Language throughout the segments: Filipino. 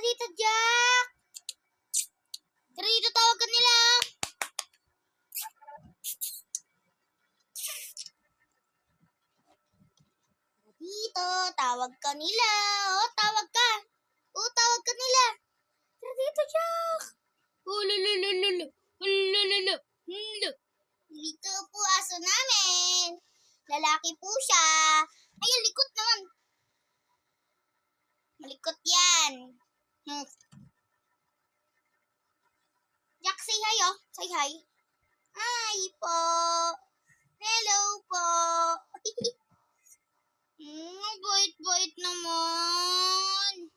dito, Jack! Tara dito, tawag ka nila! Dito, tawag ka nila! Tawag ka! Tawag ka nila! Tara dito, Jack! Lululululu! Lulululu! Dito po aso namin! Lalaki po siya! Ay, likot naman! Malikot yan! Jack, say hi, oh! Say hi! Hi po! Hello po! Bait-bait naman!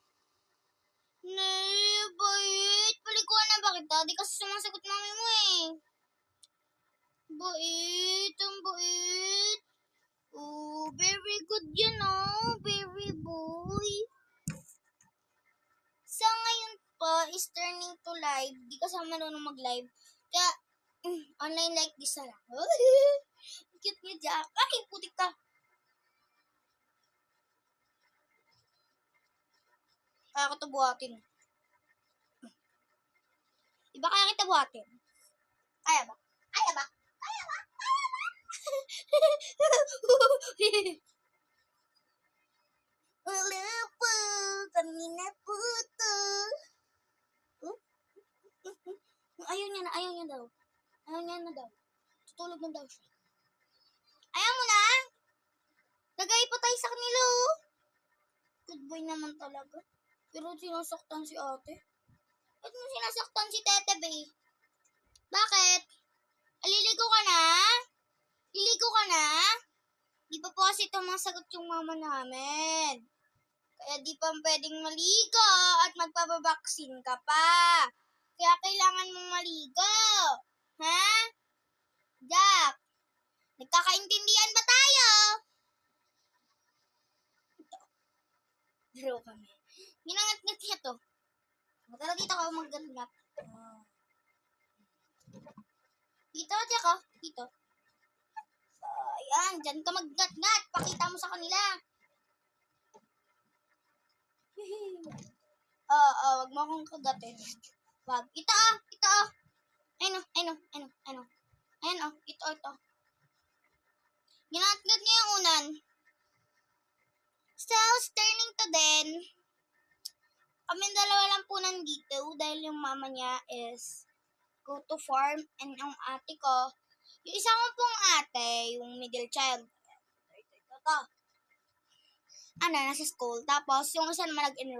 Bait! Palikuan na ba kita? Di kasi sumasagot mami mo eh! Bait! Ang bait! Oh, very good yan oh! Very boy! So, ngayon po is turning to live. Di kasama marunong mag-live. Kaya, online like this na lang. Cute niya, Jack. Ay, putik ka. Kaya kita buhatin. Iba kaya kita buhatin? Kaya ba? Kaya ba? Kaya ba? Kaya ba? Wala po. Kami na po to. Ayaw niya daw. Ayaw niya na daw. Tutulog na daw siya. Ayaw mo na? Lagay pa tayo sa kanila oh. Good boy naman talaga. Pero sinasaktan si ate. Ba't mo sinasaktan si Tete, babe? Bakit? Aliligo ka na? Liligo ka na? Di pa po kasi tumasagot yung mama namin. Kaya di pa pwedeng maligo at magpapabaksin ka pa. Kaya kailangan mong maligo. Ha? Jack, nagkakaintindihan ba tayo? Daro kami. Ginangat-ngat siya to. Tara dito ka mag-gat-gat. Dito, Jack, oh. Dito. Ayan, dyan ka mag-gat-gat. Pakita mo sa kanila. Wag mo akong kagatin. Wag. Ito, oh. Ito, oh. Ayun, oh. Ito. Ginangat-gat niya yung unan. So, it's turning to then. Kaming dalawa lang po nandito dahil yung mama niya is go to farm and yung ate ko, yung isa ko pong ate, yung middle child, ito, nasa school. Tapos, yung isa naman nag-enroll.